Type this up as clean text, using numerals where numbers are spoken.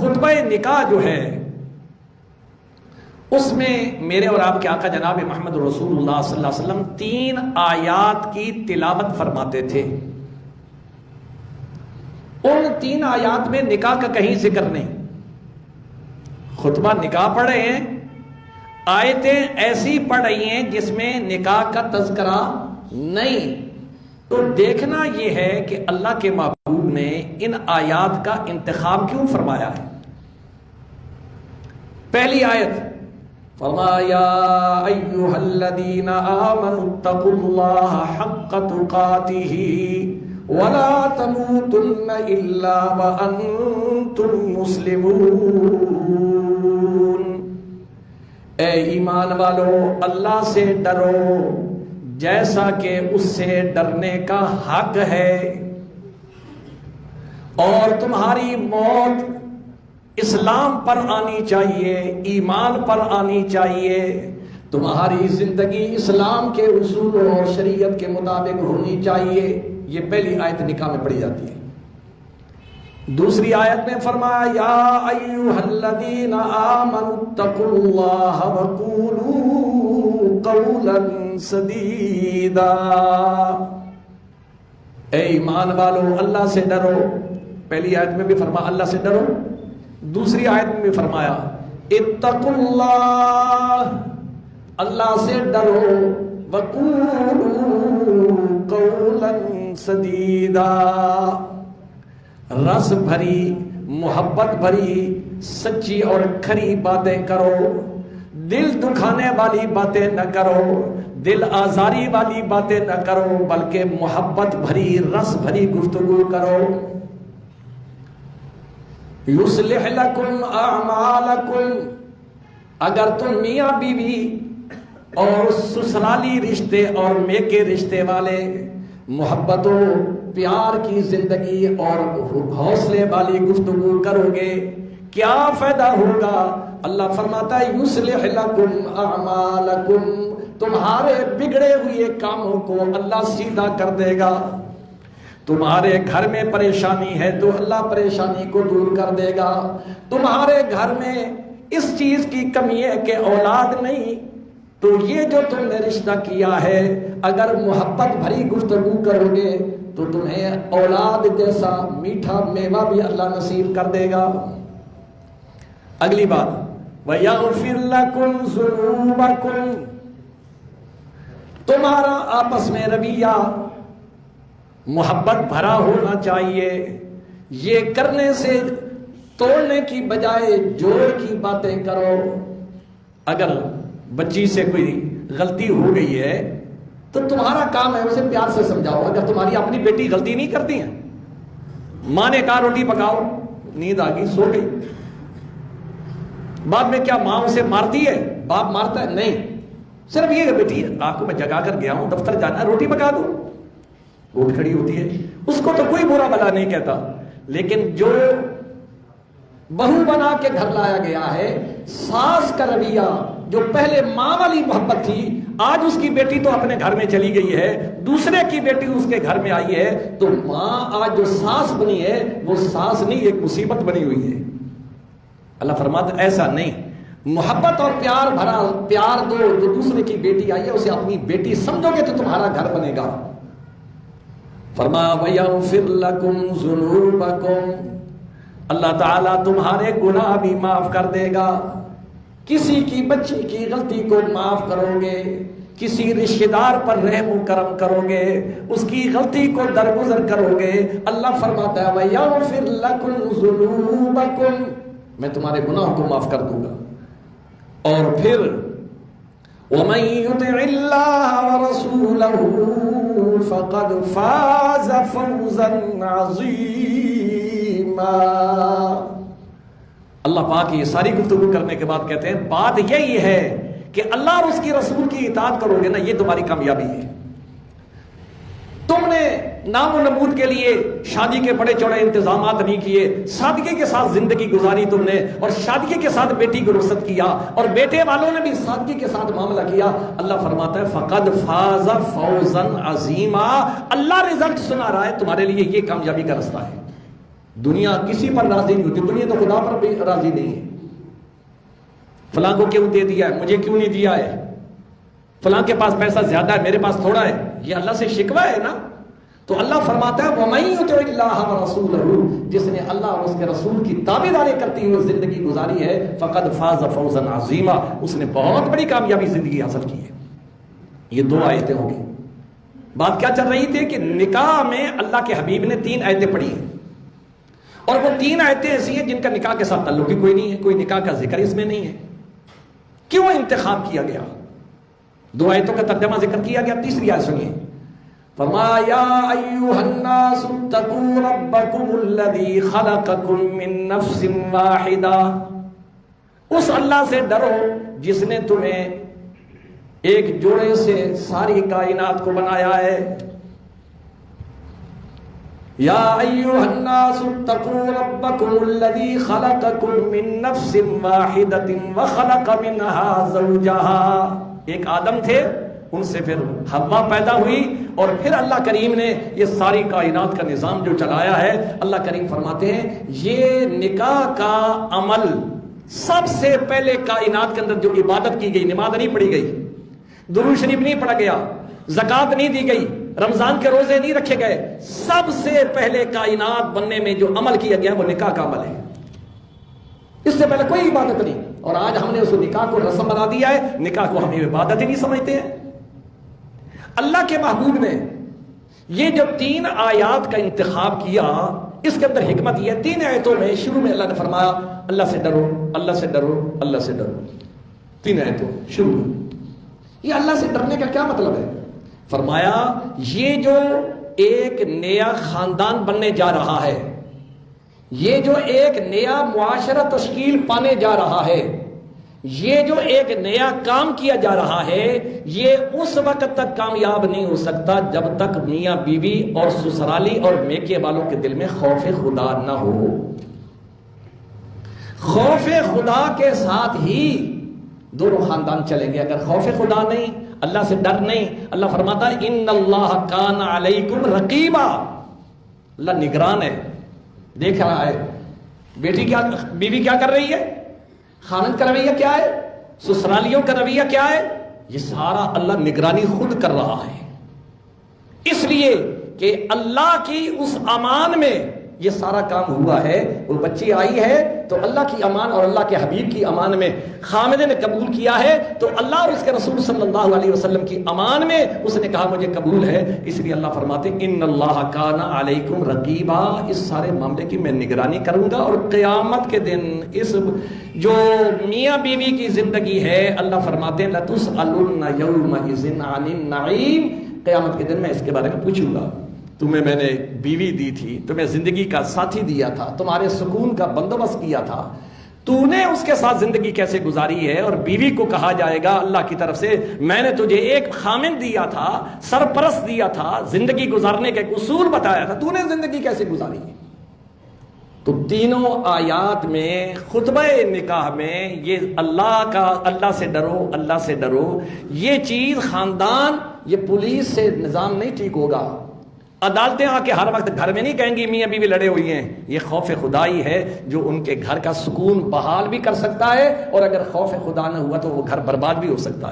خطبہ نکاح جو ہے اس میں میرے اور آپ کے آقا جناب محمد رسول اللہ صلی اللہ علیہ وسلم 3 آیات کی تلاوت فرماتے تھے. ان 3 آیات میں نکاح کا کہیں ذکر نہیں. خطبہ نکاح پڑھ رہے ہیں, آیتیں ایسی پڑھ رہی ہیں جس میں نکاح کا تذکرہ نہیں. تو دیکھنا یہ ہے کہ اللہ کے محبوب نے ان آیات کا انتخاب کیوں فرمایا ہے. پہلی آیت فرمایا ایھا الذین آمنوا اتقوا اللہ حق تقاتہ ولا تموتن الا وانتم مسلمون. اے ایمان والو, اللہ سے ڈرو جیسا کہ اس سے ڈرنے کا حق ہے, اور تمہاری موت اسلام پر آنی چاہیے, ایمان پر آنی چاہیے, تمہاری زندگی اسلام کے اصول اور شریعت کے مطابق ہونی چاہیے. یہ پہلی آیت نکاح میں پڑھی جاتی ہے. دوسری آیت میں فرمایا یا ایھا الذین آمنوا اتقوا اللہ وقولوا قولا سدیدا. اے ایمان والو اللہ سے ڈرو. پہلی آیت میں بھی فرمایا اللہ سے ڈرو, دوسری آیت میں بھی فرمایا اتقوا اللہ, اللہ سے ڈرو, وقولوا قولا سدیدا, رس بھری محبت بھری سچی اور کھری باتیں کرو, دل دکھانے والی باتیں نہ کرو, دل آزاری والی باتیں نہ کرو, بلکہ محبت بھری رس بھری گفتگو کرو. یصلح لکم اعمالکم, اگر تم میاں بیوی اور سسرالی رشتے اور میکے رشتے والے محبت و پیار کی زندگی اور حوصلے والی گفتگو کرو گے, کیا فائدہ ہوگا؟ اللہ فرماتا ہے یصلح لکم اعمالکم, تمہارے بگڑے ہوئے کاموں کو اللہ سیدھا کر دے گا. تمہارے گھر میں پریشانی ہے تو اللہ پریشانی کو دور کر دے گا. تمہارے گھر میں اس چیز کی کمی ہے کہ اولاد نہیں, تو یہ جو تم نے رشتہ کیا ہے اگر محبت بھری گفتگو کرو گے تو تمہیں اولاد جیسا میٹھا میوہ بھی اللہ نصیب کر دے گا. اگلی بات وَيَغْفِرْ لَكُمْ ذُنُوبَكُمْ, تمہارا آپس میں رویہ محبت بھرا ہونا چاہیے. یہ کرنے سے توڑنے کی بجائے جوڑ کی باتیں کرو. اگر بچی سے کوئی غلطی ہو گئی ہے تو تمہارا کام ہے اسے پیار سے سمجھاؤ. اگر تمہاری اپنی بیٹی غلطی نہیں کرتی ہے, ماں نے کہا روٹی پکاؤ, نیند آ گئی سو گئی, بعد میں کیا ماں اسے مارتی ہے, باپ مارتا ہے؟ نہیں, صرف یہ کہ بیٹی آپ کو میں جگا کر گیا ہوں, دفتر جانا ہے, روٹی پکا دو. اٹھ کھڑی ہوتی ہے, اس کو تو کوئی برا بلا نہیں کہتا. لیکن جو بہو بنا کے گھر لایا گیا ہے, ساس کا رویہ جو پہلے ماں والی محبت تھی, آج اس کی بیٹی تو اپنے گھر میں چلی گئی ہے, دوسرے کی بیٹی اس کے گھر میں آئی ہے, تو ماں آج جو ساس بنی ہے وہ ساس نہیں ایک مصیبت بنی ہوئی ہے. اللہ فرماتا ایسا نہیں, محبت اور پیار بھرا پیار دو. جو دوسرے کی بیٹی آئی ہے اسے اپنی بیٹی سمجھو گے تو تمہارا گھر بنے گا. فرمایا وَيَغْفِرْ لَكُمْ ذُنُوبَكُمْ, اللہ تعالیٰ تمہارے گناہ بھی معاف کر دے گا. کسی کی بچی کی غلطی کو معاف کرو گے, کسی رشتہ دار پر رحم و کرم کرو گے, اس کی غلطی کو درگزر کرو گے, اللہ فرماتا ہے وَيَغْفِرْ لَكُمْ ذُنُوبَكُمْ, میں تمہارے گناہوں کو معاف کر دوں گا. اور پھر وَمَن يُطِعِ اللَّهَ وَرَسُولَهُ فَقَدْ فَازَ فَوْزًا عَظِيمًا. اللہ پاک یہ ساری گفتگو کرنے کے بعد کہتے ہیں بات یہی ہے کہ اللہ اور اس کی رسول کی اطاعت کرو گے نا, یہ تمہاری کامیابی ہے. تم نے نام و نمود کے لیے شادی کے بڑے چوڑے انتظامات نہیں کیے, سادگی کے ساتھ زندگی گزاری تم نے, اور سادگی کے ساتھ بیٹی کو رخصت کیا, اور بیٹے والوں نے بھی سادگی کے ساتھ معاملہ کیا. اللہ فرماتا ہے فقد فاز فوزا عظیما, اللہ رزلٹ سنا رہا ہے تمہارے لیے, یہ کامیابی کا رستہ ہے. دنیا کسی پر راضی نہیں ہوتی، دنیا تو خدا پر بھی راضی نہیں ہے. فلاں کو کیوں دے دیا ہے، مجھے کیوں نہیں دیا ہے، فلاں کے پاس پیسہ زیادہ ہے میرے پاس تھوڑا ہے، یہ اللہ سے شکوہ ہے نا. تو اللہ فرماتا ہے وَمَن يُطِعِ اللَّهَ وَرَسُولَهُ، جس نے اللہ اور اس کے رسول کی تابعداری کرتی ہوئے زندگی گزاری ہے، فَقَدْ فَازَ فَوْزًا عَظِيمًا، اس نے بہت بڑی کامیابی زندگی حاصل کی ہے. یہ 2 آیتیں ہوں گی. بات کیا چل رہی تھی کہ نکاح میں اللہ کے حبیب نے 3 آیتیں پڑھی ہیں، اور وہ 3 آیتیں ایسی ہیں جن کا نکاح کے ساتھ تعلق ہی کوئی نہیں ہے، کوئی نکاح کا ذکر اس میں نہیں ہے. کیوں انتخاب کیا گیا؟ 2 آیتوں کا ترجمہ ذکر کیا گیا. تیسری آیت سنیے، فرمایا یا ایھا الناس اتقوا ربکم الذی خلقکم من نفس واحدہ، اس اللہ سے ڈرو جس نے تمہیں ایک جوڑے سے ساری کائنات کو بنایا ہے. یا ایھا الناس اتقوا ربکم الذی خلقکم من نفس واحدۃ وخلق منها زوجها. ایک آدم تھے، ان سے پھر حوا پیدا ہوئی، اور پھر اللہ کریم نے یہ ساری کائنات کا نظام جو چلایا ہے. اللہ کریم فرماتے ہیں یہ نکاح کا عمل سب سے پہلے کائنات کے اندر جو عبادت کی گئی، نماز نہیں پڑھی گئی، درود شریف نہیں پڑھا گیا، زکوٰۃ نہیں دی گئی، رمضان کے روزے نہیں رکھے گئے، سب سے پہلے کائنات بننے میں جو عمل کیا گیا وہ نکاح کا عمل ہے. اس سے پہلے کوئی عبادت نہیں. اور آج ہم نے اس نکاح کو رسم بنا دیا ہے، نکاح کو ہم عبادت ہی نہیں سمجھتے ہیں. اللہ کے محبوب نے یہ جو 3 آیات کا انتخاب کیا، اس کے اندر حکمت یہ ہے. 3 آیتوں میں شروع میں اللہ نے فرمایا اللہ سے ڈرو، اللہ سے ڈرو، اللہ سے ڈرو. 3 آیتوں شروع میں. یہ اللہ سے ڈرنے کا کیا مطلب ہے؟ فرمایا یہ جو ایک نیا خاندان بننے جا رہا ہے، یہ جو ایک نیا معاشرہ تشکیل پانے جا رہا ہے، یہ جو ایک نیا کام کیا جا رہا ہے، یہ اس وقت تک کامیاب نہیں ہو سکتا جب تک میاں بیوی اور سسرالی اور میکے والوں کے دل میں خوف خدا نہ ہو. خوف خدا کے ساتھ ہی دونوں خاندان چلیں گے. اگر خوف خدا نہیں، اللہ سے ڈر نہیں، اللہ فرماتا ہے ان اللہ کان علیکم رقیبا، اللہ نگران ہے، دیکھ رہا ہے. بیوی کیا کر رہی ہے، خاوند کا رویہ کیا ہے، سسرالیوں کا رویہ کیا ہے، یہ سارا اللہ نگرانی خود کر رہا ہے. اس لیے کہ اللہ کی اس امان میں یہ سارا کام ہوا ہے. وہ بچی آئی ہے تو اللہ کی امان اور اللہ کے حبیب کی امان میں خامد نے قبول کیا ہے، تو اللہ اور اس کے رسول صلی اللہ علیہ وسلم کی امان میں اس نے کہا مجھے قبول ہے. اس لیے اللہ فرماتے ان اللہ کان علیکم رقیبا، اس سارے معاملے کی میں نگرانی کروں گا. اور قیامت کے دن اس جو میاں بیوی کی زندگی ہے، اللہ فرماتے ہیں لَتُسْأَلُنَّ يَوْمَئِذٍ عَنِ النَّعِيمِ، قیامت کے دن میں اس کے بارے میں پوچھوں گا. تمہیں میں نے بیوی دی تھی، تمہیں زندگی کا ساتھی دیا تھا، تمہارے سکون کا بندوبست کیا تھا، تو نے اس کے ساتھ زندگی کیسے گزاری ہے. اور بیوی کو کہا جائے گا اللہ کی طرف سے میں نے تجھے ایک خامن دیا تھا، سرپرست دیا تھا، زندگی گزارنے کا ایک اصول بتایا تھا، تو نے زندگی کیسے گزاری ہے. تو تینوں آیات میں خطبہ نکاح میں یہ اللہ سے ڈرو، اللہ سے ڈرو، یہ چیز خاندان، یہ پولیس سے نظام نہیں ٹھیک ہوگا. عدالتیں آ کے ہر وقت گھر میں نہیں کہیں گی میاں بیوی لڑے ہوئی ہیں. یہ خوف خدا ہی ہے جو ان کے گھر کا سکون بحال بھی کر سکتا ہے، اور اگر خوف خدا نہ ہوا تو وہ گھر برباد بھی ہو سکتا ہے.